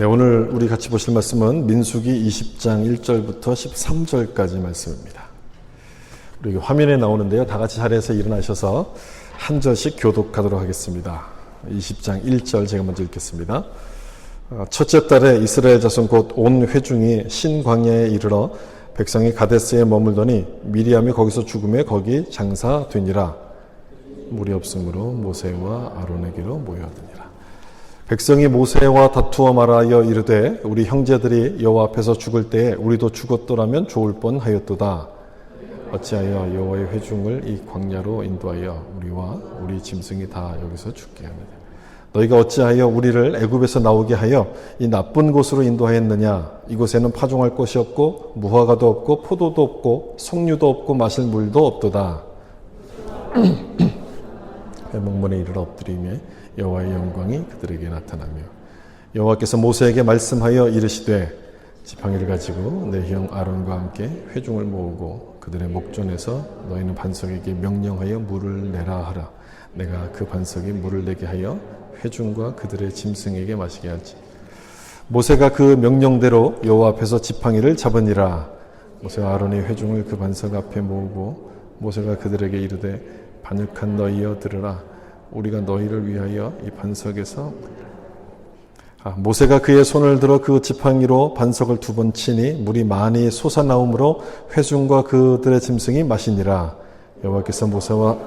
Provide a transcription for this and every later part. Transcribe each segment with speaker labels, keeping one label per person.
Speaker 1: 네, 오늘 우리 같이 보실 말씀은 민수기 20장 1절부터 13절까지 말씀입니다. 우리 화면에 나오는데요. 다 같이 자리에서 일어나셔서 한 절씩 교독하도록 하겠습니다. 20장 1절 제가 먼저 읽겠습니다. 첫째 달에 이스라엘 자손 곧 온 회중이 신광야에 이르러 백성이 가데스에 머물더니 미리암이 거기서 죽음에 거기 장사되니라. 물이 없으므로 모세와 아론에게로 모여드니라. 백성이 모세와 다투어 말하여 이르되 우리 형제들이 여호와 앞에서 죽을 때에 우리도 죽었더라면 좋을 뻔하였도다. 어찌하여 여호와의 회중을 이 광야로 인도하여 우리와 우리 짐승이 다 여기서 죽게 하느냐. 너희가 어찌하여 우리를 애굽에서 나오게 하여 이 나쁜 곳으로 인도하였느냐. 이곳에는 파종할 곳이 없고 무화과도 없고 포도도 없고 석류도 없고 마실 물도 없도다. 회목문에 이르러 엎드리며 여호와의 영광이 그들에게 나타나며 여호와께서 모세에게 말씀하여 이르시되 지팡이를 가지고 내 형 아론과 함께 회중을 모으고 그들의 목전에서 너희는 반석에게 명령하여 물을 내라 하라. 내가 그 반석에 물을 내게 하여 회중과 그들의 짐승에게 마시게 하지. 모세가 그 명령대로 여호와 앞에서 지팡이를 잡으니라. 모세와 아론의 회중을 그 반석 앞에 모으고 모세가 그들에게 이르되 반역한 너희여 들으라. 우리가 너희를 위하여 이 반석에서 모세가 그의 손을 들어 그 지팡이로 반석을 2번 치니 물이 많이 솟아나오므로 회중과 그들의 짐승이 마시니라. 여호와께서 모세와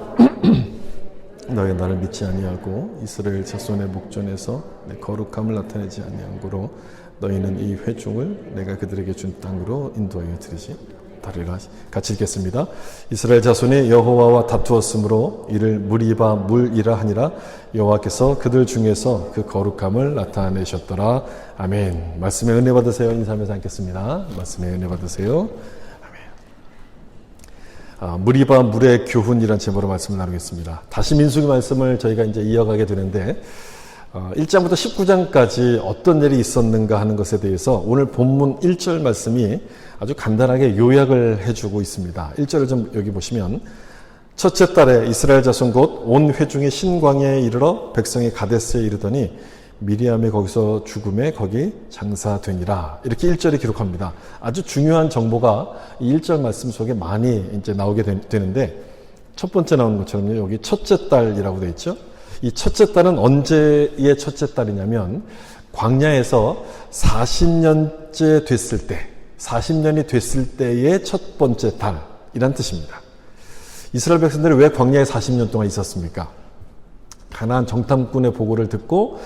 Speaker 1: 너희 나를 믿지 아니하고 이스라엘 자손의 목전에서 내 거룩함을 나타내지 아니한 고로 너희는 이 회중을 내가 그들에게 준 땅으로 인도하여 드리지 다리라. 같이 읽겠습니다. 이스라엘 자손이 여호와와 다투었으므로 이를 무리바 물이라 하니라. 여호와께서 그들 중에서 그 거룩함을 나타내셨더라. 아멘. 말씀에 은혜 받으세요. 인사하면서 앉겠습니다. 말씀에 은혜 받으세요. 아멘. 무리바 물의 교훈이란 제목으로 말씀을 나누겠습니다. 다시 민수기 말씀을 저희가 이제 이어가게 되는데 1장부터 19장까지 어떤 일이 있었는가 하는 것에 대해서 오늘 본문 1절 말씀이 아주 간단하게 요약을 해주고 있습니다. 1절을 좀 여기 보시면 첫째 달에 이스라엘 자손 곧 온 회중이 신광야에 이르러 백성이 가데스에 이르더니 미리암이 거기서 죽음에 거기 장사되니라. 이렇게 1절이 기록합니다. 아주 중요한 정보가 이 1절 말씀 속에 많이 이제 나오게 되는데 첫 번째 나오는 것처럼요. 여기 첫째 달이라고 되어 있죠. 이 첫째 달은 언제의 첫째 달이냐면 광야에서 40년째 됐을 때, 40년이 됐을 때의 첫 번째 달이란 뜻입니다. 이스라엘 백성들이 왜 광야에 40년 동안 있었습니까? 가나안 정탐꾼의 보고를 듣고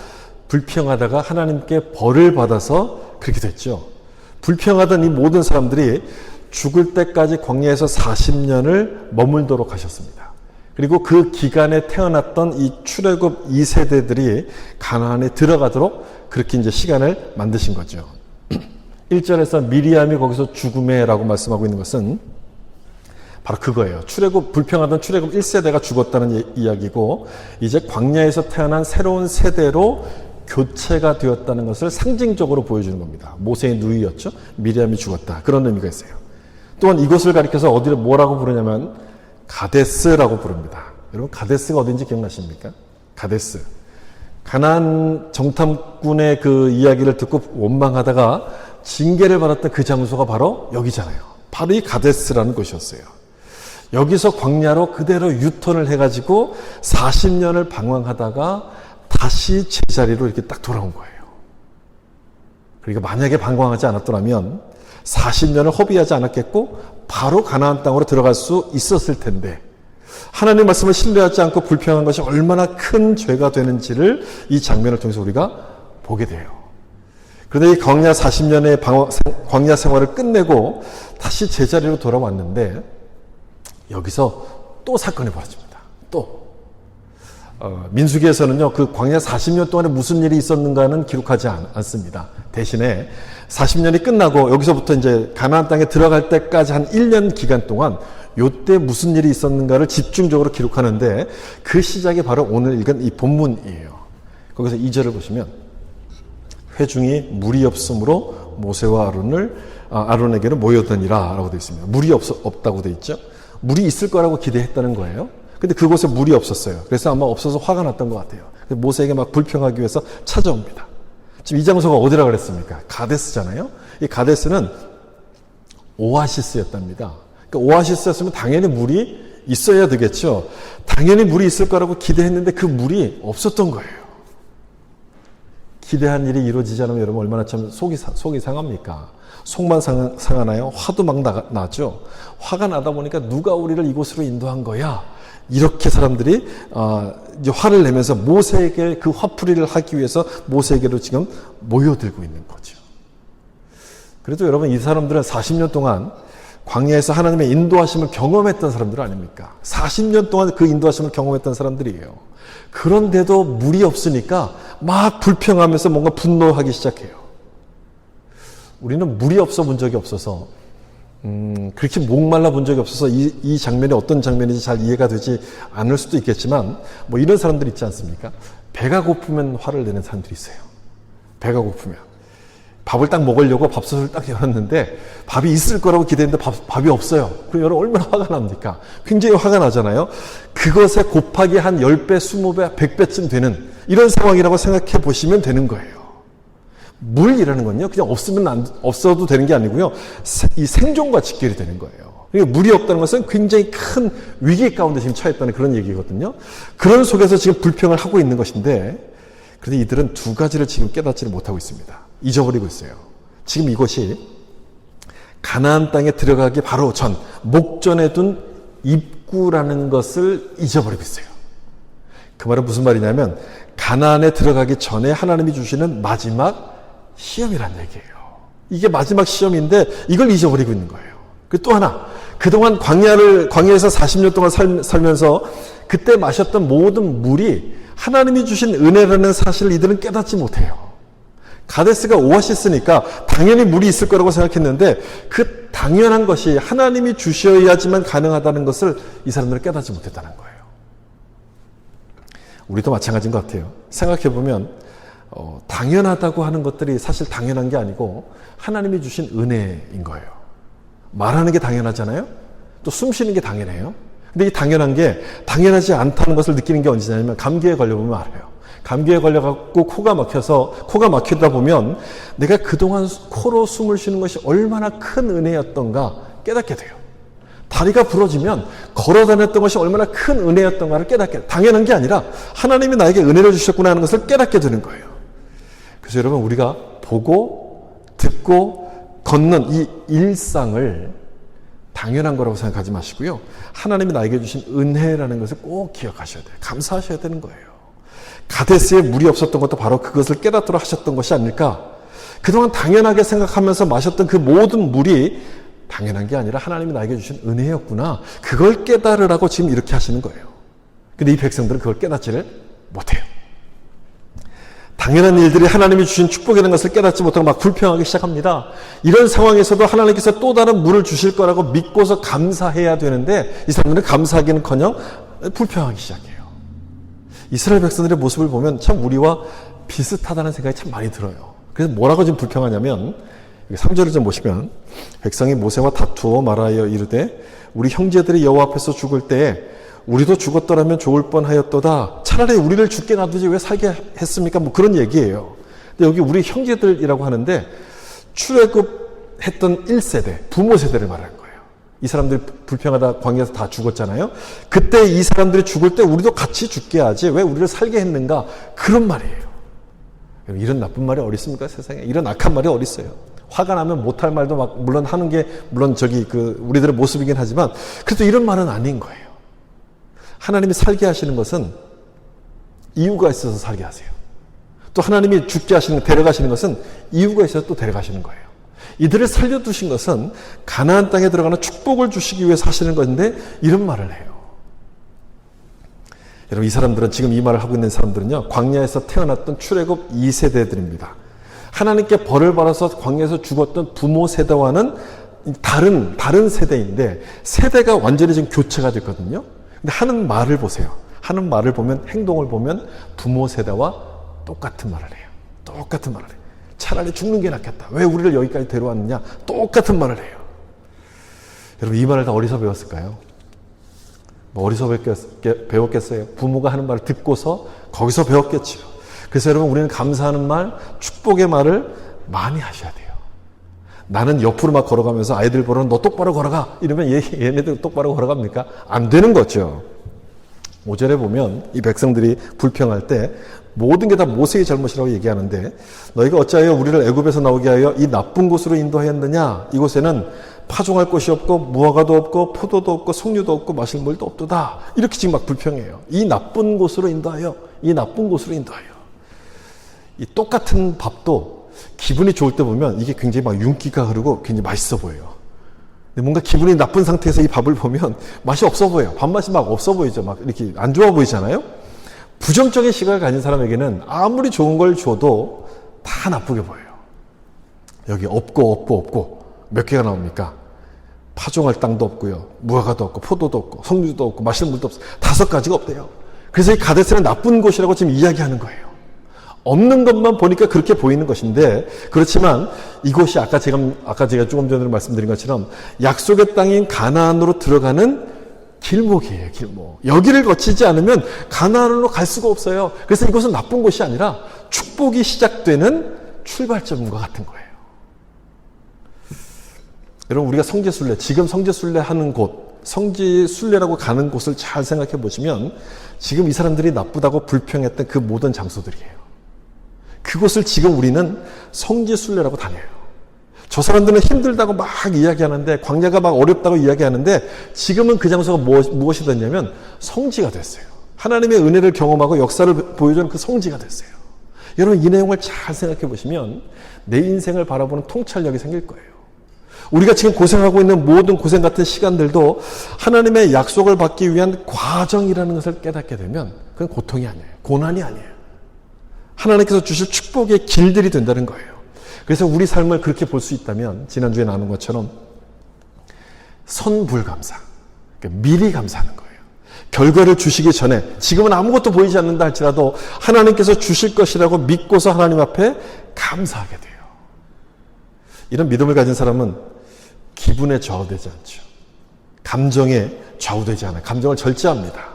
Speaker 1: 불평하다가 하나님께 벌을 받아서 그렇게 됐죠. 불평하던 이 모든 사람들이 죽을 때까지 광야에서 40년을 머물도록 하셨습니다. 그리고 그 기간에 태어났던 이 출애굽 2세대들이 가나안에 들어가도록 그렇게 이제 시간을 만드신 거죠. 1절에서 미리암이 거기서 죽음에라고 말씀하고 있는 것은 바로 그거예요. 불평하던 출애굽 1세대가 죽었다는 이야기고 이제 광야에서 태어난 새로운 세대로 교체가 되었다는 것을 상징적으로 보여주는 겁니다. 모세의 누이였죠. 미리암이 죽었다. 그런 의미가 있어요. 또한 이것을 가리켜서 어디를 뭐라고 부르냐면 가데스라고 부릅니다. 여러분 가데스가 어딘지 기억나십니까? 가데스. 가나안 정탐꾼의 그 이야기를 듣고 원망하다가 징계를 받았던 그 장소가 바로 여기잖아요. 바로 이 가데스라는 곳이었어요. 여기서 광야로 그대로 유턴을 해가지고 40년을 방황하다가 다시 제자리로 이렇게 딱 돌아온 거예요. 그러니까 만약에 방황하지 않았더라면 40년을 허비하지 않았겠고 바로 가나안 땅으로 들어갈 수 있었을 텐데 하나님의 말씀을 신뢰하지 않고 불평한 것이 얼마나 큰 죄가 되는지를 이 장면을 통해서 우리가 보게 돼요. 그런데 이 광야 40년의 광야 생활을 끝내고 다시 제자리로 돌아왔는데 여기서 또 사건이 벌어집니다. 또 민수기에서는요, 그 광야 40년 동안에 무슨 일이 있었는가는 기록하지 않습니다. 대신에 40년이 끝나고 여기서부터 이제 가나안 땅에 들어갈 때까지 한 1년 기간 동안 요때 무슨 일이 있었는가를 집중적으로 기록하는데 그 시작이 바로 오늘 읽은 이 본문이에요. 거기서 2절을 보시면 회중이 물이 없으므로 모세와 아론에게로 모여드니라 라고 되어 있습니다. 물이 없다고 되어 있죠. 물이 있을 거라고 기대했다는 거예요. 근데 그곳에 물이 없었어요. 그래서 아마 없어서 화가 났던 것 같아요. 모세에게 막 불평하기 위해서 찾아옵니다. 지금 이 장소가 어디라 그랬습니까? 가데스잖아요. 이 가데스는 오아시스였답니다. 그러니까 오아시스였으면 당연히 물이 있어야 되겠죠. 당연히 물이 있을 거라고 기대했는데 그 물이 없었던 거예요. 기대한 일이 이루어지지 않으면 여러분 얼마나 참 속이 상합니까? 속만 상하나요? 화도 막 나죠. 화가 나다 보니까 누가 우리를 이곳으로 인도한 거야? 이렇게 사람들이 이제 화를 내면서 모세에게 그 화풀이를 하기 위해서 모세에게로 지금 모여들고 있는 거죠. 그래도 여러분 이 사람들은 40년 동안 광야에서 하나님의 인도하심을 경험했던 사람들 아닙니까? 40년 동안 그 인도하심을 경험했던 사람들이에요. 그런데도 물이 없으니까 막 불평하면서 뭔가 분노하기 시작해요. 우리는 물이 없어 본 적이 없어서 그렇게 목말라 본 적이 없어서 이 장면이 어떤 장면인지 잘 이해가 되지 않을 수도 있겠지만 뭐 이런 사람들 있지 않습니까? 배가 고프면 화를 내는 사람들이 있어요. 배가 고프면. 밥을 딱 먹으려고 밥솥을 딱 열었는데 밥이 있을 거라고 기대했는데 밥이 없어요. 그럼 여러분 얼마나 화가 납니까? 굉장히 화가 나잖아요. 그것에 곱하기 한 10배, 20배, 100배쯤 되는 이런 상황이라고 생각해 보시면 되는 거예요. 물이라는 건요, 그냥 없어도 되는 게 아니고요, 이 생존과 직결이 되는 거예요. 그러니까 물이 없다는 것은 굉장히 큰 위기 가운데 지금 처했다는 그런 얘기거든요. 그런 속에서 지금 불평을 하고 있는 것인데, 그런데 이들은 두 가지를 지금 깨닫지를 못하고 있습니다. 잊어버리고 있어요. 지금 이것이 가나안 땅에 들어가기 바로 전, 목전에 둔 입구라는 것을 잊어버리고 있어요. 그 말은 무슨 말이냐면, 가나안에 들어가기 전에 하나님이 주시는 마지막 시험이란 얘기예요. 이게 마지막 시험인데 이걸 잊어버리고 있는 거예요. 또 하나, 그동안 광야에서 40년 동안 살면서 그때 마셨던 모든 물이 하나님이 주신 은혜라는 사실을 이들은 깨닫지 못해요. 가데스가 오아시스니까 당연히 물이 있을 거라고 생각했는데 그 당연한 것이 하나님이 주셔야지만 가능하다는 것을 이 사람들은 깨닫지 못했다는 거예요. 우리도 마찬가지인 것 같아요. 생각해보면 당연하다고 하는 것들이 사실 당연한 게 아니고 하나님이 주신 은혜인 거예요. 말하는 게 당연하잖아요. 또 숨 쉬는 게 당연해요. 근데 이 당연한 게 당연하지 않다는 것을 느끼는 게 언제냐면 감기에 걸려보면 알아요. 감기에 걸려갖고 코가 막히다 보면 내가 그동안 코로 숨을 쉬는 것이 얼마나 큰 은혜였던가 깨닫게 돼요. 다리가 부러지면 걸어 다녔던 것이 얼마나 큰 은혜였던가를 깨닫게 돼요. 당연한 게 아니라 하나님이 나에게 은혜를 주셨구나 하는 것을 깨닫게 되는 거예요. 그래서 여러분 우리가 보고 듣고 걷는 이 일상을 당연한 거라고 생각하지 마시고요. 하나님이 나에게 주신 은혜라는 것을 꼭 기억하셔야 돼요. 감사하셔야 되는 거예요. 가데스에 물이 없었던 것도 바로 그것을 깨닫도록 하셨던 것이 아닐까. 그동안 당연하게 생각하면서 마셨던 그 모든 물이 당연한 게 아니라 하나님이 나에게 주신 은혜였구나. 그걸 깨달으라고 지금 이렇게 하시는 거예요. 근데 이 백성들은 그걸 깨닫지를 못해요. 당연한 일들이 하나님이 주신 축복이라는 것을 깨닫지 못하고 막 불평하기 시작합니다. 이런 상황에서도 하나님께서 또 다른 물을 주실 거라고 믿고서 감사해야 되는데 이 사람들은 감사하기는커녕 불평하기 시작해요. 이스라엘 백성들의 모습을 보면 참 우리와 비슷하다는 생각이 참 많이 들어요. 그래서 뭐라고 지금 불평하냐면 3절을 좀 보시면 백성이 모세와 다투어 말하여 이르되 우리 형제들이 여호와 앞에서 죽을 때에 우리도 죽었더라면 좋을 뻔하였도다. 차라리 우리를 죽게 놔두지 왜 살게 했습니까? 뭐 그런 얘기예요. 근데 여기 우리 형제들이라고 하는데 출애굽했던 1세대, 부모 세대를 말하는 거예요. 이 사람들이 불평하다 광야에서 다 죽었잖아요. 그때 이 사람들이 죽을 때 우리도 같이 죽게 하지 왜 우리를 살게 했는가? 그런 말이에요. 이런 나쁜 말이 어디 있습니까? 세상에. 이런 악한 말이 어디 있어요? 화가 나면 못할 말도 막 물론 하는 게 물론 우리들의 모습이긴 하지만 그래도 이런 말은 아닌 거예요. 하나님이 살게 하시는 것은 이유가 있어서 살게 하세요. 또 하나님이 죽게 하시는, 데려가시는 것은 이유가 있어서 또 데려가시는 거예요. 이들을 살려두신 것은 가나안 땅에 들어가는 축복을 주시기 위해서 하시는 것인데 이런 말을 해요. 여러분 이 사람들은 지금 이 말을 하고 있는 사람들은요. 광야에서 태어났던 출애굽 2세대들입니다. 하나님께 벌을 받아서 광야에서 죽었던 부모 세대와는 다른 세대인데 세대가 완전히 지금 교체가 됐거든요. 근데 하는 말을 보세요. 하는 말을 보면 행동을 보면 부모 세대와 똑같은 말을 해요. 똑같은 말을 해요. 차라리 죽는 게 낫겠다. 왜 우리를 여기까지 데려왔느냐. 똑같은 말을 해요. 여러분 이 말을 다 어디서 배웠을까요? 뭐 어디서 배웠겠어요? 부모가 하는 말을 듣고서 거기서 배웠겠지요. 그래서 여러분 우리는 감사하는 말, 축복의 말을 많이 하셔야 돼요. 나는 옆으로 막 걸어가면서 아이들 보러 너 똑바로 걸어가 이러면 얘네들 똑바로 걸어갑니까? 안 되는 거죠. 5절에 보면 이 백성들이 불평할 때 모든 게 다 모세의 잘못이라고 얘기하는데 너희가 어찌하여 우리를 애굽에서 나오게 하여 이 나쁜 곳으로 인도하였느냐? 이곳에는 파종할 곳이 없고 무화과도 없고 포도도 없고 석류도 없고 마실 물도 없도다. 이렇게 지금 막 불평해요. 이 나쁜 곳으로 인도하여, 이 나쁜 곳으로 인도하여. 이 똑같은 밥도 기분이 좋을 때 보면 이게 굉장히 막 윤기가 흐르고 굉장히 맛있어 보여요. 근데 뭔가 기분이 나쁜 상태에서 이 밥을 보면 맛이 없어 보여요. 밥맛이 막 없어 보이죠. 막 이렇게 안 좋아 보이잖아요. 부정적인 시각을 가진 사람에게는 아무리 좋은 걸 줘도 다 나쁘게 보여요. 여기 없고 몇 개가 나옵니까? 파종할 땅도 없고요. 무화과도 없고 포도도 없고 석류도 없고 마실 물도 없어요. 5가지가 없대요. 그래서 이 가데스는 나쁜 곳이라고 지금 이야기하는 거예요. 없는 것만 보니까 그렇게 보이는 것인데 그렇지만 이곳이 아까 제가 조금 전에 말씀드린 것처럼 약속의 땅인 가나안으로 들어가는 길목이에요. 길목. 여기를 거치지 않으면 가나안으로 갈 수가 없어요. 그래서 이곳은 나쁜 곳이 아니라 축복이 시작되는 출발점과 같은 거예요. 여러분 우리가 성지순례, 지금 성지순례 하는 곳, 성지순례라고 가는 곳을 잘 생각해 보시면 지금 이 사람들이 나쁘다고 불평했던 그 모든 장소들이에요. 그곳을 지금 우리는 성지순례라고 다녀요. 저 사람들은 힘들다고 막 이야기하는데 광야가 막 어렵다고 이야기하는데 지금은 그 장소가 무엇이 됐냐면 성지가 됐어요. 하나님의 은혜를 경험하고 역사를 보여주는 그 성지가 됐어요. 여러분 이 내용을 잘 생각해 보시면 내 인생을 바라보는 통찰력이 생길 거예요. 우리가 지금 고생하고 있는 모든 고생 같은 시간들도 하나님의 약속을 받기 위한 과정이라는 것을 깨닫게 되면 그건 고통이 아니에요. 고난이 아니에요. 하나님께서 주실 축복의 길들이 된다는 거예요. 그래서 우리 삶을 그렇게 볼 수 있다면 지난주에 나눈 것처럼 선불감사, 그러니까 미리 감사하는 거예요. 결과를 주시기 전에 지금은 아무것도 보이지 않는다 할지라도 하나님께서 주실 것이라고 믿고서 하나님 앞에 감사하게 돼요. 이런 믿음을 가진 사람은 기분에 좌우되지 않죠. 감정에 좌우되지 않아요. 감정을 절제합니다.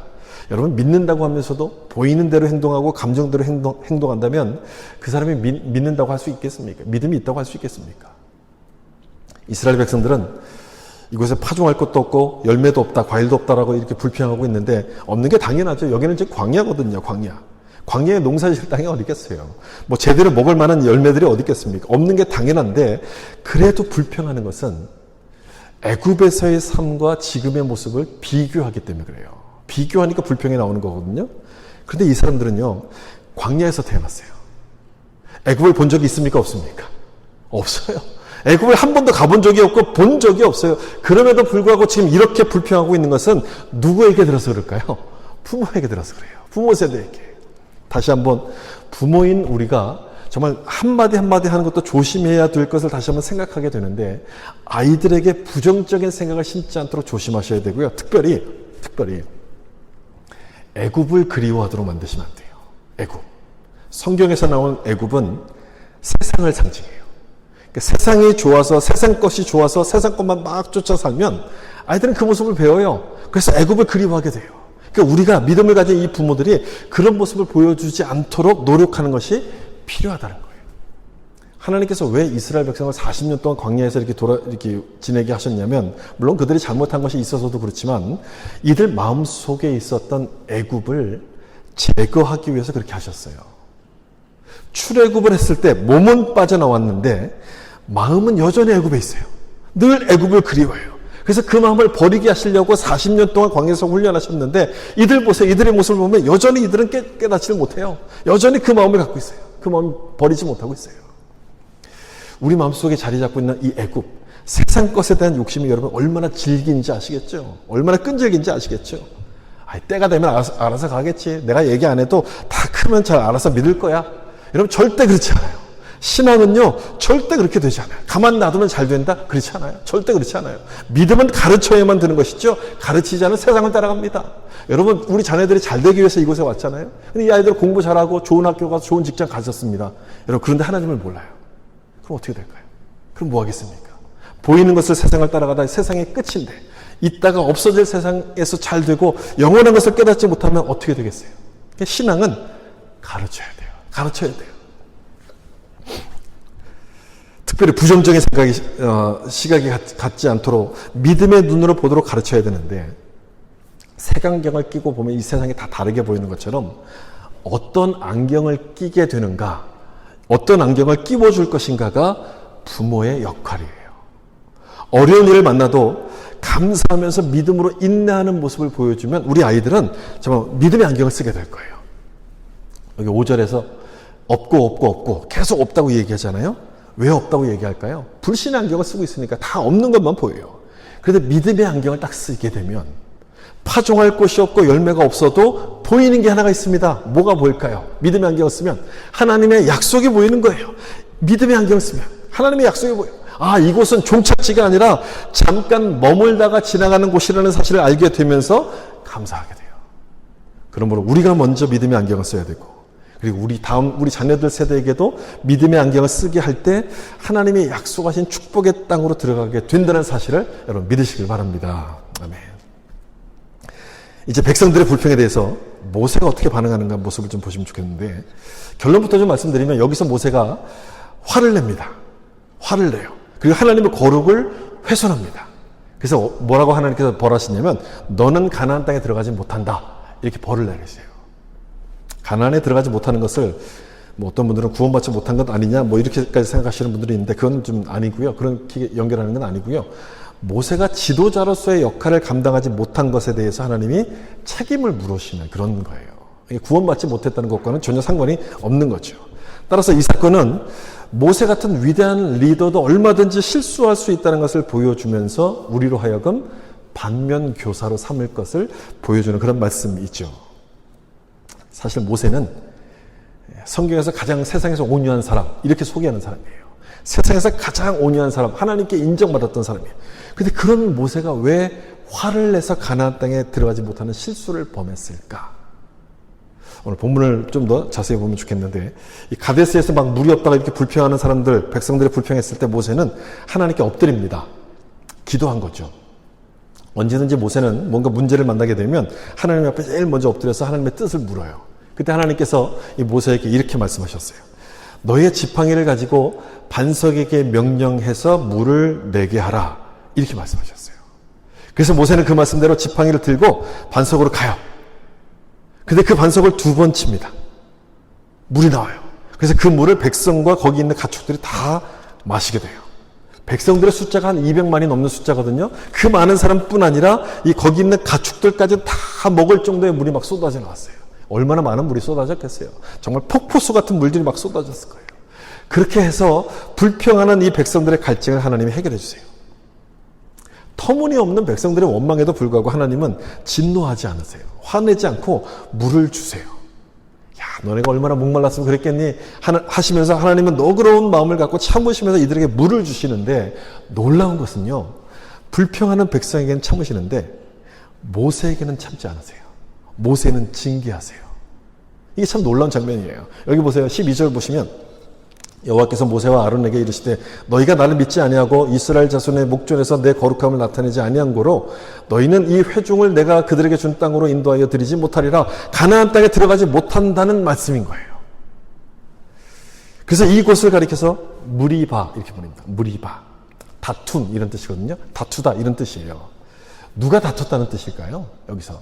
Speaker 1: 여러분 믿는다고 하면서도 보이는 대로 행동하고 감정대로 행동한다면 그 사람이 믿는다고 할 수 있겠습니까? 믿음이 있다고 할 수 있겠습니까? 이스라엘 백성들은 이곳에 파종할 것도 없고 열매도 없다, 과일도 없다라고 이렇게 불평하고 있는데 없는 게 당연하죠. 여기는 지금 광야거든요. 광야에 농사 지을 땅이 어디 있겠어요. 뭐 제대로 먹을 만한 열매들이 어디 있겠습니까? 없는 게 당연한데 그래도 불평하는 것은 애굽에서의 삶과 지금의 모습을 비교하기 때문에 그래요. 비교하니까 불평이 나오는 거거든요. 그런데 이 사람들은요, 광야에서 태어났어요. 애굽을 본 적이 있습니까? 없습니까? 없어요. 애굽을 한 번도 가본 적이 없고 본 적이 없어요. 그럼에도 불구하고 지금 이렇게 불평하고 있는 것은 누구에게 들어서 그럴까요? 부모에게 들어서 그래요. 부모 세대에게. 다시 한번 부모인 우리가 정말 한마디 한마디 하는 것도 조심해야 될 것을 다시 한번 생각하게 되는데 아이들에게 부정적인 생각을 심지 않도록 조심하셔야 되고요. 특별히 애굽을 그리워하도록 만드시면 안 돼요. 애굽. 성경에서 나온 애굽은 세상을 상징해요. 그러니까 세상이 좋아서 세상 것이 좋아서 세상 것만 막 쫓아 살면 아이들은 그 모습을 배워요. 그래서 애굽을 그리워하게 돼요. 그러니까 우리가 믿음을 가진 이 부모들이 그런 모습을 보여주지 않도록 노력하는 것이 필요하다는 거예요. 하나님께서 왜 이스라엘 백성을 40년 동안 광야에서 이렇게 지내게 하셨냐면, 물론 그들이 잘못한 것이 있어서도 그렇지만, 이들 마음속에 있었던 애굽을 제거하기 위해서 그렇게 하셨어요. 출애굽을 했을 때 몸은 빠져나왔는데, 마음은 여전히 애굽에 있어요. 늘 애굽을 그리워해요. 그래서 그 마음을 버리게 하시려고 40년 동안 광야에서 훈련하셨는데, 이들 보세요. 이들의 모습을 보면 여전히 이들은 깨닫지를 못해요. 여전히 그 마음을 갖고 있어요. 그 마음을 버리지 못하고 있어요. 우리 마음속에 자리 잡고 있는 이 애굽, 세상 것에 대한 욕심이 여러분 얼마나 질긴지 아시겠죠? 얼마나 끈질긴지 아시겠죠? 때가 되면 알아서 가겠지. 내가 얘기 안 해도 다 크면 잘 알아서 믿을 거야. 여러분 절대 그렇지 않아요. 신앙은요 절대 그렇게 되지 않아요. 가만 놔두면 잘 된다? 그렇지 않아요. 절대 그렇지 않아요. 믿음은 가르쳐야만 되는 것이죠. 가르치지 않은 세상을 따라갑니다. 여러분 우리 자녀들이 잘 되기 위해서 이곳에 왔잖아요. 근데 이 아이들 공부 잘하고 좋은 학교 가서 좋은 직장 가졌습니다. 여러분 그런데 하나님을 몰라요. 그럼 어떻게 될까요? 그럼 뭐 하겠습니까? 보이는 것을 세상을 따라가다 세상의 끝인데 이따가 없어질 세상에서 잘 되고 영원한 것을 깨닫지 못하면 어떻게 되겠어요? 신앙은 가르쳐야 돼요. 가르쳐야 돼요. 특별히 부정적인 시각이 갖지 않도록 믿음의 눈으로 보도록 가르쳐야 되는데, 색안경을 끼고 보면 이 세상이 다 다르게 보이는 것처럼 어떤 안경을 끼게 되는가, 어떤 안경을 끼워줄 것인가가 부모의 역할이에요. 어려운 일을 만나도 감사하면서 믿음으로 인내하는 모습을 보여주면 우리 아이들은 정말 믿음의 안경을 쓰게 될 거예요. 여기 5절에서 없고 계속 없다고 얘기하잖아요. 왜 없다고 얘기할까요? 불신의 안경을 쓰고 있으니까 다 없는 것만 보여요. 그런데 믿음의 안경을 딱 쓰게 되면 파종할 곳이 없고 열매가 없어도 보이는 게 하나가 있습니다. 뭐가 보일까요? 믿음의 안경을 쓰면 하나님의 약속이 보이는 거예요. 믿음의 안경을 쓰면 하나님의 약속이 보여요. 아, 이곳은 종착지가 아니라 잠깐 머물다가 지나가는 곳이라는 사실을 알게 되면서 감사하게 돼요. 그러므로 우리가 먼저 믿음의 안경을 써야 되고, 그리고 우리 자녀들 세대에게도 믿음의 안경을 쓰게 할 때 하나님이 약속하신 축복의 땅으로 들어가게 된다는 사실을 여러분 믿으시길 바랍니다. 아멘. 이제 백성들의 불평에 대해서 모세가 어떻게 반응하는가 모습을 좀 보시면 좋겠는데, 결론부터 좀 말씀드리면 여기서 모세가 화를 냅니다. 화를 내요. 그리고 하나님의 거룩을 훼손합니다. 그래서 뭐라고 하나님께서 벌하시냐면, 너는 가나안 땅에 들어가지 못한다, 이렇게 벌을 내리세요. 가나안에 들어가지 못하는 것을 뭐 어떤 분들은 구원받지 못한 것 아니냐 뭐 이렇게까지 생각하시는 분들이 있는데, 그건 좀 아니고요. 그렇게 연결하는 건 아니고요. 모세가 지도자로서의 역할을 감당하지 못한 것에 대해서 하나님이 책임을 물으시는 그런 거예요. 구원받지 못했다는 것과는 전혀 상관이 없는 거죠. 따라서 이 사건은 모세 같은 위대한 리더도 얼마든지 실수할 수 있다는 것을 보여주면서 우리로 하여금 반면 교사로 삼을 것을 보여주는 그런 말씀이죠. 사실 모세는 성경에서 가장 세상에서 온유한 사람, 이렇게 소개하는 사람이에요. 세상에서 가장 온유한 사람, 하나님께 인정받았던 사람이에요. 근데 그런 모세가 왜 화를 내서 가나안 땅에 들어가지 못하는 실수를 범했을까? 오늘 본문을 좀 더 자세히 보면 좋겠는데, 이 가데스에서 막 물이 없다가 이렇게 불평하는 사람들, 백성들이 불평했을 때 모세는 하나님께 엎드립니다. 기도한 거죠. 언제든지 모세는 뭔가 문제를 만나게 되면 하나님 앞에 제일 먼저 엎드려서 하나님의 뜻을 물어요. 그때 하나님께서 이 모세에게 이렇게 말씀하셨어요. 너의 지팡이를 가지고 반석에게 명령해서 물을 내게 하라, 이렇게 말씀하셨어요. 그래서 모세는 그 말씀대로 지팡이를 들고 반석으로 가요. 근데 그 반석을 2번 칩니다. 물이 나와요. 그래서 그 물을 백성과 거기 있는 가축들이 다 마시게 돼요. 백성들의 숫자가 한 200만이 넘는 숫자거든요. 그 많은 사람뿐 아니라 이 거기 있는 가축들까지 다 먹을 정도의 물이 막 쏟아져 나왔어요. 얼마나 많은 물이 쏟아졌겠어요. 정말 폭포수 같은 물들이 막 쏟아졌을 거예요. 그렇게 해서 불평하는 이 백성들의 갈증을 하나님이 해결해 주세요. 터무니없는 백성들의 원망에도 불구하고 하나님은 진노하지 않으세요. 화내지 않고 물을 주세요. 야, 너네가 얼마나 목말랐으면 그랬겠니? 하시면서 하나님은 너그러운 마음을 갖고 참으시면서 이들에게 물을 주시는데, 놀라운 것은요, 불평하는 백성에게는 참으시는데 모세에게는 참지 않으세요. 모세는 징계하세요. 이게 참 놀라운 장면이에요. 여기 보세요. 12절 보시면 여호와께서 모세와 아론에게 이르시되, 너희가 나를 믿지 아니하고 이스라엘 자손의 목전에서 내 거룩함을 나타내지 아니한 고로 너희는 이 회중을 내가 그들에게 준 땅으로 인도하여 드리지 못하리라. 가나안 땅에 들어가지 못한다는 말씀인 거예요. 그래서 이곳을 가리켜서 무리바 이렇게 부릅니다. 무리바, 다툼 이런 뜻이거든요. 다투다 이런 뜻이에요. 누가 다퉜다는 뜻일까요? 여기서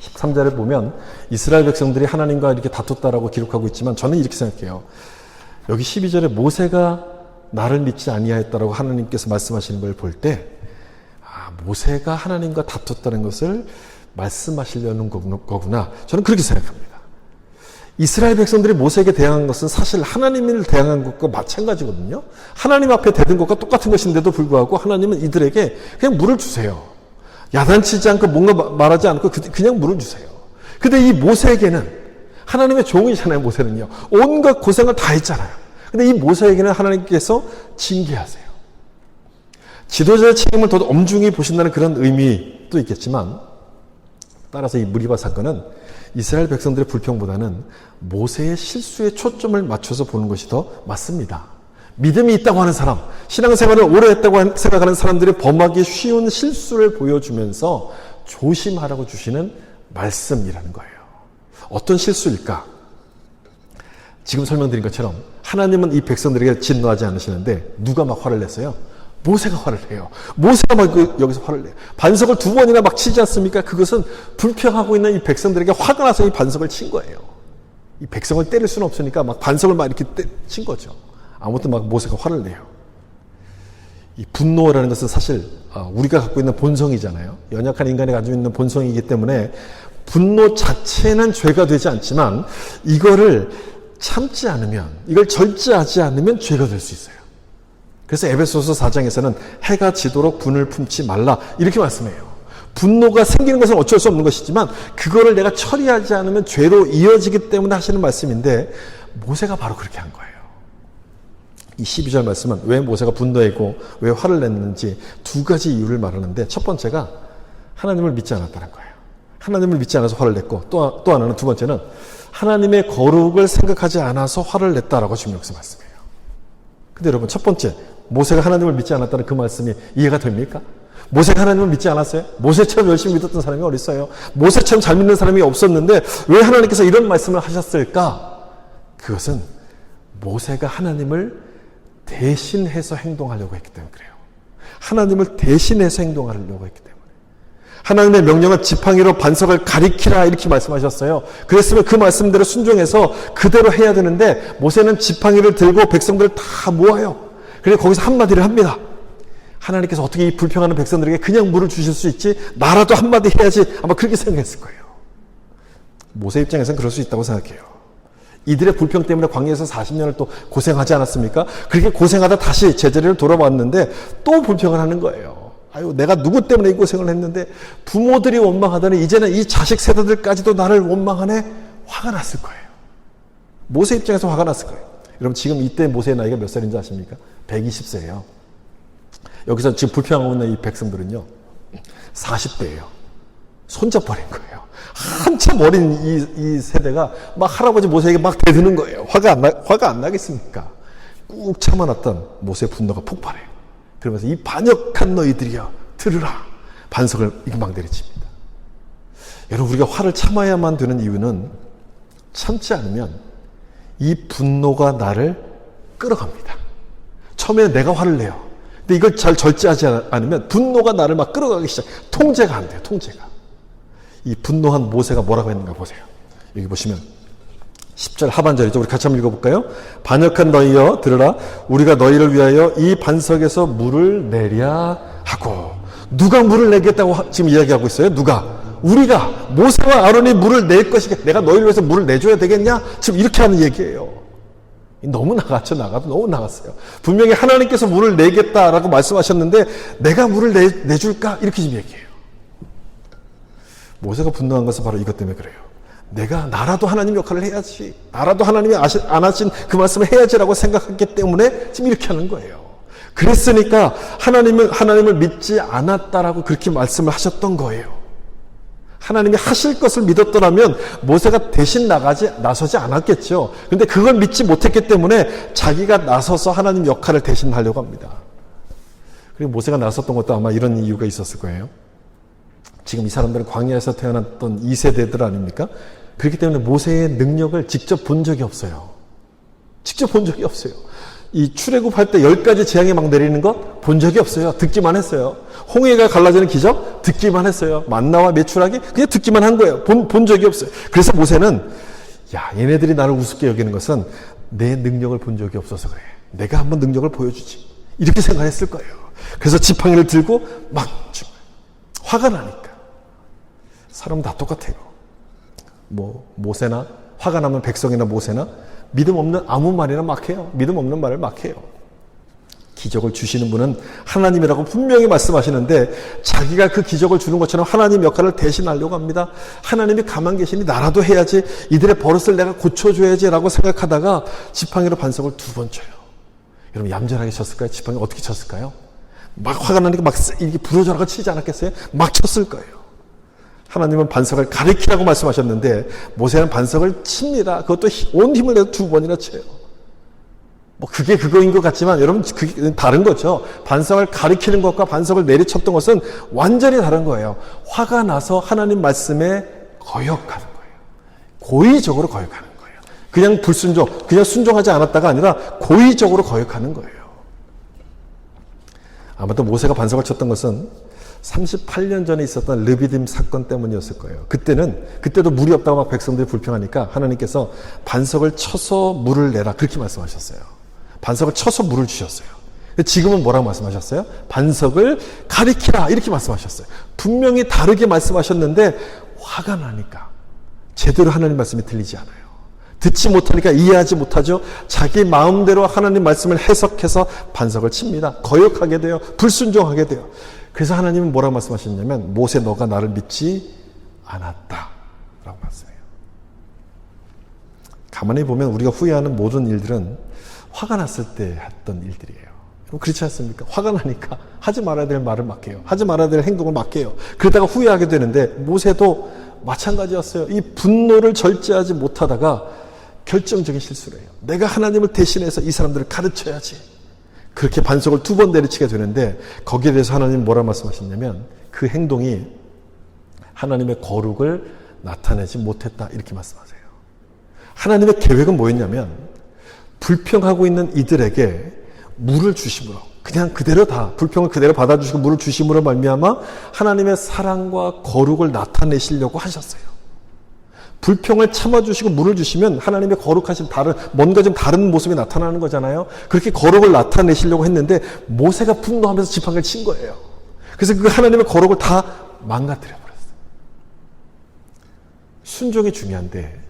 Speaker 1: 13절에 보면 이스라엘 백성들이 하나님과 이렇게 다퉜다라고 기록하고 있지만, 저는 이렇게 생각해요. 여기 12절에 모세가 나를 믿지 아니하였다라고 하나님께서 말씀하시는 걸 볼 때, 모세가 하나님과 다퉜다는 것을 말씀하시려는 거구나. 저는 그렇게 생각합니다. 이스라엘 백성들이 모세에게 대항한 것은 사실 하나님을 대항한 것과 마찬가지거든요. 하나님 앞에 대든 것과 똑같은 것인데도 불구하고 하나님은 이들에게 그냥 물을 주세요. 야단치지 않고 뭔가 말하지 않고 그냥 물을 주세요. 근데 이 모세에게는, 하나님의 종이잖아요, 모세는요. 온갖 고생을 다 했잖아요. 근데 이 모세에게는 하나님께서 징계하세요. 지도자의 책임을 더 엄중히 보신다는 그런 의미도 있겠지만, 따라서 이 무리바 사건은 이스라엘 백성들의 불평보다는 모세의 실수에 초점을 맞춰서 보는 것이 더 맞습니다. 믿음이 있다고 하는 사람, 신앙생활을 오래 했다고 생각하는 사람들이 범하기 쉬운 실수를 보여주면서 조심하라고 주시는 말씀이라는 거예요. 어떤 실수일까? 지금 설명드린 것처럼 하나님은 이 백성들에게 진노하지 않으시는데 누가 막 화를 냈어요? 모세가 화를 내요. 모세가 막 여기서 화를 내요. 반석을 2번이나 막 치지 않습니까? 그것은 불평하고 있는 이 백성들에게 화가 나서 이 반석을 친 거예요. 이 백성을 때릴 수는 없으니까 막 반석을 막 이렇게 친 거죠. 아무튼 막 모세가 화를 내요. 이 분노라는 것은 사실 우리가 갖고 있는 본성이잖아요. 연약한 인간이 가지고 있는 본성이기 때문에 분노 자체는 죄가 되지 않지만 이거를 참지 않으면, 이걸 절제하지 않으면 죄가 될 수 있어요. 그래서 에베소서 4장에서는 해가 지도록 분을 품지 말라 이렇게 말씀해요. 분노가 생기는 것은 어쩔 수 없는 것이지만 그거를 내가 처리하지 않으면 죄로 이어지기 때문에 하시는 말씀인데 모세가 바로 그렇게 한 거예요. 이 12절 말씀은 왜 모세가 분노했고 왜 화를 냈는지 2가지 이유를 말하는데, 첫 번째가 하나님을 믿지 않았다는 거예요. 하나님을 믿지 않아서 화를 냈고, 또 하나는, 2번째는 하나님의 거룩을 생각하지 않아서 화를 냈다라고 지금 여기서 말씀해요. 근데 여러분, 첫 번째 모세가 하나님을 믿지 않았다는 그 말씀이 이해가 됩니까? 모세가 하나님을 믿지 않았어요? 모세처럼 열심히 믿었던 사람이 어디 있어요? 모세처럼 잘 믿는 사람이 없었는데 왜 하나님께서 이런 말씀을 하셨을까? 그것은 모세가 하나님을 대신해서 행동하려고 했기 때문에 그래요. 하나님을 대신해서 행동하려고 했기 때문에. 하나님의 명령은 지팡이로 반석을 가리키라 이렇게 말씀하셨어요. 그랬으면 그 말씀대로 순종해서 그대로 해야 되는데 모세는 지팡이를 들고 백성들을 다 모아요. 그래서 거기서 한마디를 합니다. 하나님께서 어떻게 이 불평하는 백성들에게 그냥 물을 주실 수 있지? 나라도 한마디 해야지. 아마 그렇게 생각했을 거예요. 모세 입장에서는 그럴 수 있다고 생각해요. 이들의 불평 때문에 광야에서 40년을 또 고생하지 않았습니까? 그렇게 고생하다 다시 제자리를 돌아왔는데 또 불평을 하는 거예요. 아유, 내가 누구 때문에 이 고생을 했는데 부모들이 원망하더니 이제는 이 자식 세대들까지도 나를 원망하네? 화가 났을 거예요. 모세 입장에서 화가 났을 거예요. 여러분, 지금 이때 모세의 나이가 몇 살인지 아십니까? 120세예요. 여기서 지금 불평하고 있는 이 백성들은요, 40대예요. 손잡버린 거예요. 한참 어린 이 세대가 막 할아버지 모세에게 막 대드는 거예요. 화가 안 나겠습니까? 꾹 참아놨던 모세의 분노가 폭발해요. 그러면서 이 반역한 너희들이여 들으라. 반석을 이렇게 막 내리칩니다. 여러분, 우리가 화를 참아야만 되는 이유는 참지 않으면 이 분노가 나를 끌어갑니다. 처음에는 내가 화를 내요. 근데 이걸 잘 절제하지 않으면 분노가 나를 막 끌어가기 시작해요. 통제가 안 돼요. 통제가. 이 분노한 모세가 뭐라고 했는가 보세요. 여기 보시면 10절 하반절이죠. 우리 같이 한번 읽어볼까요? 반역한 너희여 들으라. 우리가 너희를 위하여 이 반석에서 물을 내랴 하고. 누가 물을 내겠다고 지금 이야기하고 있어요? 누가? 우리가. 모세와 아론이 물을 낼 것이겠다. 내가 너희를 위해서 물을 내줘야 되겠냐? 지금 이렇게 하는 얘기예요. 너무 나갔죠. 나가도 너무 나갔어요. 분명히 하나님께서 물을 내겠다라고 말씀하셨는데 내가 물을 내줄까? 이렇게 지금 얘기해요. 모세가 분노한 것은 바로 이것 때문에 그래요. 나라도 하나님 역할을 해야지. 나라도 하나님이 안 하신 그 말씀을 해야지라고 생각했기 때문에 지금 이렇게 하는 거예요. 그랬으니까 하나님을 믿지 않았다라고 그렇게 말씀을 하셨던 거예요. 하나님이 하실 것을 믿었더라면 모세가 대신 나서지 않았겠죠. 그런데 그걸 믿지 못했기 때문에 자기가 나서서 하나님 역할을 대신 하려고 합니다. 그리고 모세가 나섰던 것도 아마 이런 이유가 있었을 거예요. 지금 이 사람들은 광야에서 태어났던 2세대들 아닙니까? 그렇기 때문에 모세의 능력을 직접 본 적이 없어요. 직접 본 적이 없어요. 이 출애굽할 때 10가지 재앙이 막 내리는 것 본 적이 없어요. 듣기만 했어요. 홍해가 갈라지는 기적 듣기만 했어요. 만나와 메추라기 그냥 듣기만 한 거예요. 본 적이 없어요. 그래서 모세는 얘네들이 나를 우습게 여기는 것은 내 능력을 본 적이 없어서 그래. 내가 한번 능력을 보여주지. 이렇게 생각했을 거예요. 그래서 지팡이를 들고 막 화가 나니까. 사람은 다 똑같아요. 모세나 화가 나면 백성이나 모세나 믿음 없는 아무 말이나 막 해요. 믿음 없는 말을 막 해요. 기적을 주시는 분은 하나님이라고 분명히 말씀하시는데 자기가 그 기적을 주는 것처럼 하나님 역할을 대신하려고 합니다. 하나님이 가만 계시니 나라도 해야지. 이들의 버릇을 내가 고쳐줘야지 라고 생각하다가 지팡이로 반석을 2번 쳐요. 여러분, 얌전하게 쳤을까요? 지팡이 어떻게 쳤을까요? 막 화가 나니까 막 이렇게 부러져라고 치지 않았겠어요? 막 쳤을 거예요. 하나님은 반석을 가리키라고 말씀하셨는데 모세는 반석을 칩니다. 그것도 온 힘을 내서 2번이나 쳐요. 그게 그거인 것 같지만 여러분, 그게 다른 거죠. 반석을 가리키는 것과 반석을 내리쳤던 것은 완전히 다른 거예요. 화가 나서 하나님 말씀에 거역하는 거예요. 고의적으로 거역하는 거예요. 그냥 불순종, 그냥 순종하지 않았다가 아니라 고의적으로 거역하는 거예요. 아마도 모세가 반석을 쳤던 것은 38년 전에 있었던 르비딤 사건 때문이었을 거예요. 그때도 물이 없다고 막 백성들이 불평하니까 하나님께서 반석을 쳐서 물을 내라 그렇게 말씀하셨어요. 반석을 쳐서 물을 주셨어요. 지금은 뭐라고 말씀하셨어요? 반석을 가리키라 이렇게 말씀하셨어요. 분명히 다르게 말씀하셨는데 화가 나니까 제대로 하나님 말씀이 들리지 않아요. 듣지 못하니까 이해하지 못하죠. 자기 마음대로 하나님 말씀을 해석해서 반석을 칩니다. 거역하게 돼요. 불순종하게 돼요. 그래서 하나님은 뭐라고 말씀하셨냐면 모세 너가 나를 믿지 않았다 라고 말씀해요. 가만히 보면 우리가 후회하는 모든 일들은 화가 났을 때 했던 일들이에요. 그렇지 않습니까? 화가 나니까 하지 말아야 될 말을 막 해요. 하지 말아야 될 행동을 막 해요. 그러다가 후회하게 되는데 모세도 마찬가지였어요. 이 분노를 절제하지 못하다가 결정적인 실수를 해요. 내가 하나님을 대신해서 이 사람들을 가르쳐야지. 그렇게 반석을 2번 내리치게 되는데 거기에 대해서 하나님은 뭐라 말씀하셨냐면 그 행동이 하나님의 거룩을 나타내지 못했다 이렇게 말씀하세요. 하나님의 계획은 뭐였냐면 불평하고 있는 이들에게 물을 주심으로 그냥 그대로 다 불평을 그대로 받아주시고 물을 주심으로 말미암아 하나님의 사랑과 거룩을 나타내시려고 하셨어요. 불평을 참아주시고 물을 주시면 하나님의 거룩하신 뭔가 좀 다른 모습이 나타나는 거잖아요. 그렇게 거룩을 나타내시려고 했는데 모세가 분노하면서 지팡이를 친 거예요. 그래서 그 하나님의 거룩을 다 망가뜨려 버렸어요. 순종이 중요한데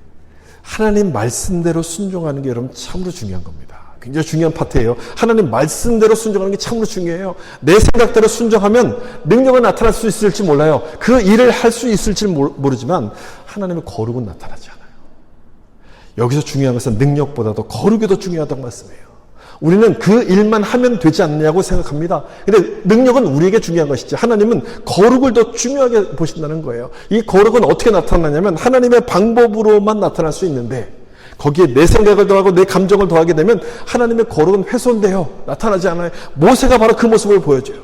Speaker 1: 하나님 말씀대로 순종하는 게 여러분 참으로 중요한 겁니다. 굉장히 중요한 파트예요. 하나님 말씀대로 순종하는 게 참으로 중요해요. 내 생각대로 순종하면 능력은 나타날 수 있을지 몰라요. 그 일을 할 수 있을지 모르지만 하나님의 거룩은 나타나지 않아요. 여기서 중요한 것은 능력보다도 거룩이 더 중요하다고 말씀해요. 우리는 그 일만 하면 되지 않냐고 생각합니다. 근데 능력은 우리에게 중요한 것이지 하나님은 거룩을 더 중요하게 보신다는 거예요. 이 거룩은 어떻게 나타나냐면 하나님의 방법으로만 나타날 수 있는데 거기에 내 생각을 더하고 내 감정을 더하게 되면 하나님의 거룩은 훼손돼요. 나타나지 않아요. 모세가 바로 그 모습을 보여줘요.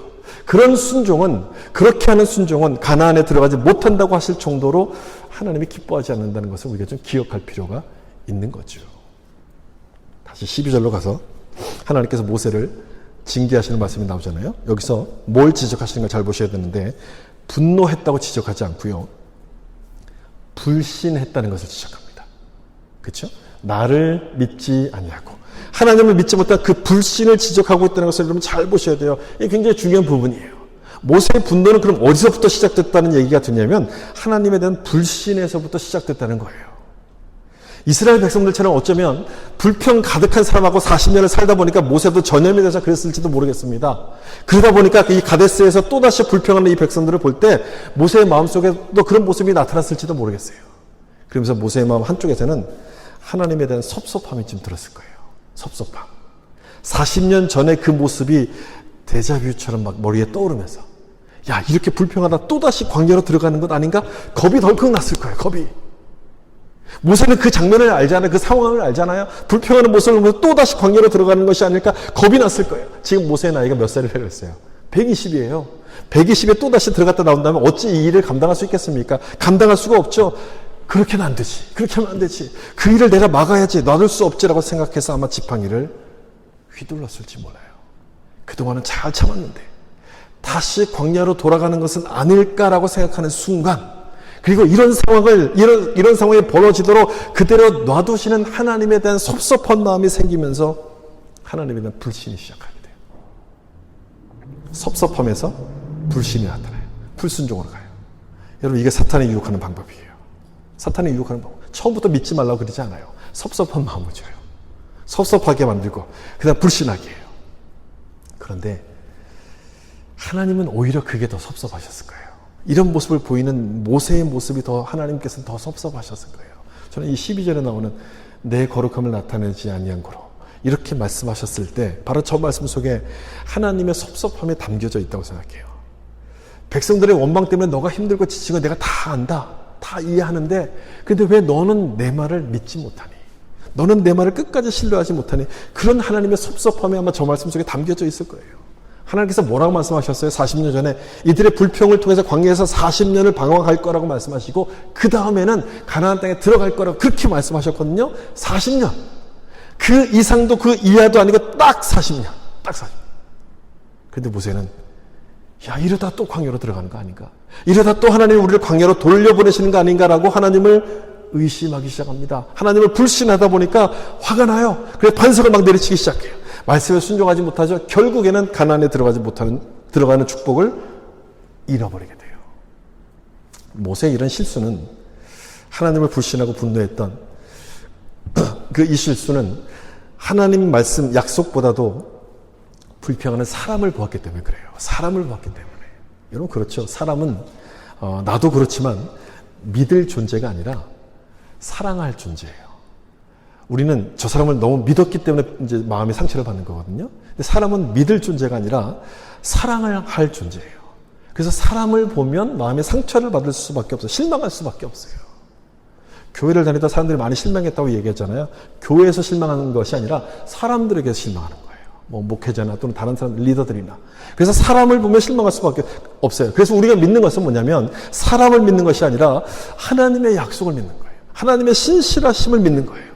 Speaker 1: 그렇게 하는 순종은 가나안에 들어가지 못한다고 하실 정도로 하나님이 기뻐하지 않는다는 것을 우리가 좀 기억할 필요가 있는 거죠. 다시 12절로 가서 하나님께서 모세를 징계하시는 말씀이 나오잖아요. 여기서 뭘 지적하시는 걸 잘 보셔야 되는데 분노했다고 지적하지 않고요. 불신했다는 것을 지적합니다. 그렇죠? 나를 믿지 아니하고 하나님을 믿지 못한 그 불신을 지적하고 있다는 것을 여러분 잘 보셔야 돼요. 이게 굉장히 중요한 부분이에요. 모세의 분노는 그럼 어디서부터 시작됐다는 얘기가 되냐면 하나님에 대한 불신에서부터 시작됐다는 거예요. 이스라엘 백성들처럼 어쩌면 불평 가득한 사람하고 40년을 살다 보니까 모세도 전염이 돼서 그랬을지도 모르겠습니다. 그러다 보니까 이 가데스에서 또다시 불평하는 이 백성들을 볼 때 모세의 마음속에도 그런 모습이 나타났을지도 모르겠어요. 그러면서 모세의 마음 한쪽에서는 하나님에 대한 섭섭함이 좀 들었을 거예요. 섭섭함. 40년 전에 그 모습이 데자뷰처럼 막 머리에 떠오르면서 야 이렇게 불평하다 또다시 광야로 들어가는 것 아닌가? 겁이 덜컥 났을 거예요. 겁이. 모세는 그 장면을 알잖아요. 그 상황을 알잖아요. 불평하는 모습을 보면서 또다시 광야로 들어가는 것이 아닐까 겁이 났을 거예요. 지금 모세의 나이가 몇 살이라고 그랬어요? 120이에요. 120에 또다시 들어갔다 나온다면 어찌 이 일을 감당할 수 있겠습니까? 감당할 수가 없죠. 그렇게는 안 되지. 그렇게 하면 안 되지. 그 일을 내가 막아야지. 놔둘 수 없지라고 생각해서 아마 지팡이를 휘둘렀을지 몰라요. 그동안은 잘 참았는데 다시 광야로 돌아가는 것은 아닐까라고 생각하는 순간 그리고 이런 상황이 벌어지도록 그대로 놔두시는 하나님에 대한 섭섭한 마음이 생기면서 하나님에 대한 불신이 시작하게 돼요. 섭섭함에서 불신이 나타나요. 불순종으로 가요. 여러분 이게 사탄이 유혹하는 방법이에요. 사탄이 유혹하는 방법. 처음부터 믿지 말라고 그러지 않아요. 섭섭한 마음을 줘요. 섭섭하게 만들고 그다음 불신하게 해요. 그런데 하나님은 오히려 그게 더 섭섭하셨을 거예요. 이런 모습을 보이는 모세의 모습이 더 하나님께서는 더 섭섭하셨을 거예요. 저는 이 12절에 나오는 내 거룩함을 나타내지 아니한 거로 이렇게 말씀하셨을 때 바로 저 말씀 속에 하나님의 섭섭함이 담겨져 있다고 생각해요. 백성들의 원망 때문에 너가 힘들고 지친 거 내가 다 안다. 다 이해하는데 근데 왜 너는 내 말을 믿지 못하니? 너는 내 말을 끝까지 신뢰하지 못하니? 그런 하나님의 섭섭함이 아마 저 말씀 속에 담겨져 있을 거예요. 하나님께서 뭐라고 말씀하셨어요? 40년 전에 이들의 불평을 통해서 광야에서 40년을 방황할 거라고 말씀하시고 그 다음에는 가나안 땅에 들어갈 거라고 그렇게 말씀하셨거든요. 40년. 그 이상도 그 이하도 아니고 딱 40년. 딱 40년. 근데 모세는 야, 이러다 또 광야로 들어가는 거 아닌가? 이러다 또 하나님이 우리를 광야로 돌려보내시는 거 아닌가라고 하나님을 의심하기 시작합니다. 하나님을 불신하다 보니까 화가 나요. 그래서 반석을 막 내리치기 시작해요. 말씀에 순종하지 못하죠. 결국에는 가나안에 들어가는 축복을 잃어버리게 돼요. 모세의 이런 실수는 하나님을 불신하고 분노했던 그 이 실수는 하나님 말씀 약속보다도 불평하는 사람을 보았기 때문에 그래요. 사람을 보았기 때문에. 여러분 그렇죠. 사람은 나도 그렇지만 믿을 존재가 아니라 사랑할 존재예요. 우리는 저 사람을 너무 믿었기 때문에 이제 마음의 상처를 받는 거거든요. 근데 사람은 믿을 존재가 아니라 사랑을 할 존재예요. 그래서 사람을 보면 마음의 상처를 받을 수밖에 없어요. 실망할 수밖에 없어요. 교회를 다니다 사람들이 많이 실망했다고 얘기했잖아요. 교회에서 실망하는 것이 아니라 사람들에게서 실망하는 거예요. 뭐 목회자나 또는 다른 사람 리더들이나. 그래서 사람을 보면 실망할 수밖에 없어요. 그래서 우리가 믿는 것은 뭐냐면 사람을 믿는 것이 아니라 하나님의 약속을 믿는 거예요. 하나님의 신실하심을 믿는 거예요.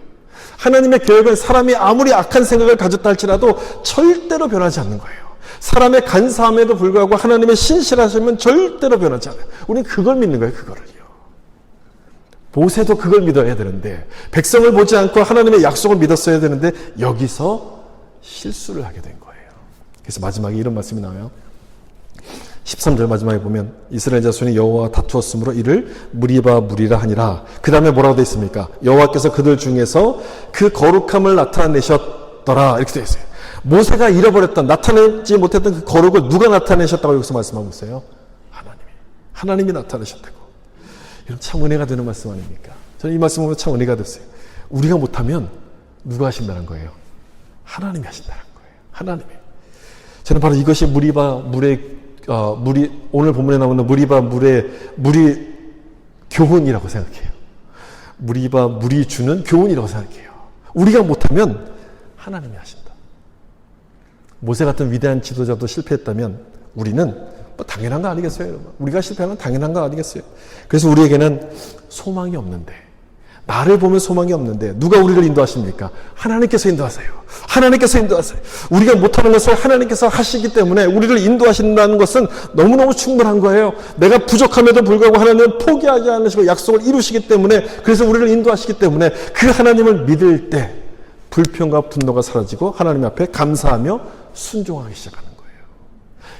Speaker 1: 하나님의 계획은 사람이 아무리 악한 생각을 가졌다 할지라도 절대로 변하지 않는 거예요. 사람의 간사함에도 불구하고 하나님의 신실하심은 절대로 변하지 않아요. 우리는 그걸 믿는 거예요. 그거를요. 모세도 그걸 믿어야 되는데 백성을 보지 않고 하나님의 약속을 믿었어야 되는데 여기서 실수를 하게 된 거예요. 그래서 마지막에 이런 말씀이 나와요. 13절 마지막에 보면 이스라엘 자손이 여호와와 다투었으므로 이를 무리바 무리라 하니라. 그 다음에 뭐라고 되어 있습니까? 여호와께서 그들 중에서 그 거룩함을 나타내셨더라. 이렇게 되어 있어요. 모세가 잃어버렸던 나타내지 못했던 그 거룩을 누가 나타내셨다고 여기서 말씀하고 있어요? 하나님이 나타내셨다고. 이런 참 은혜가 되는 말씀 아닙니까? 저는 이 말씀 보면 참 은혜가 됐어요. 우리가 못하면 누가 하신다는 거예요? 하나님이 하신다는 거예요. 하나님이. 저는 바로 이것이 무리바 물의 오늘 본문에 나오는 무리바 물이 교훈이라고 생각해요. 무리바 물이 주는 교훈이라고 생각해요. 우리가 못하면 하나님이 하신다. 모세 같은 위대한 지도자도 실패했다면 우리는 뭐 당연한 거 아니겠어요, 여러분? 우리가 실패하면 당연한 거 아니겠어요? 그래서 우리에게는 소망이 없는데, 나를 보면 소망이 없는데 누가 우리를 인도하십니까? 하나님께서 인도하세요. 하나님께서 인도하세요. 우리가 못하는 것을 하나님께서 하시기 때문에 우리를 인도하신다는 것은 너무너무 충분한 거예요. 내가 부족함에도 불구하고 하나님은 포기하지 않으시고 약속을 이루시기 때문에, 그래서 우리를 인도하시기 때문에 그 하나님을 믿을 때 불평과 분노가 사라지고 하나님 앞에 감사하며 순종하기 시작하는 거예요.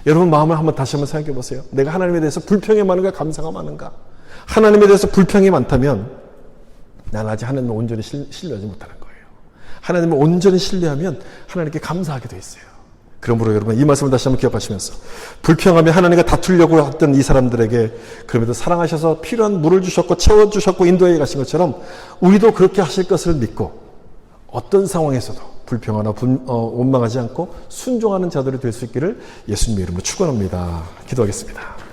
Speaker 1: 여러분 마음을 한번 다시 한번 생각해 보세요. 내가 하나님에 대해서 불평이 많은가 감사가 많은가? 하나님에 대해서 불평이 많다면 난 아직 하나님을 온전히 신뢰하지 못하는 거예요. 하나님을 온전히 신뢰하면 하나님께 감사하게 돼 있어요. 그러므로 여러분 이 말씀을 다시 한번 기억하시면서 불평하며 하나님과 다투려고 했던 이 사람들에게 그럼에도 사랑하셔서 필요한 물을 주셨고 채워주셨고 인도해 가신 것처럼 우리도 그렇게 하실 것을 믿고 어떤 상황에서도 불평하나 원망하지 않고 순종하는 자들이 될 수 있기를 예수님의 이름으로 축원합니다. 기도하겠습니다.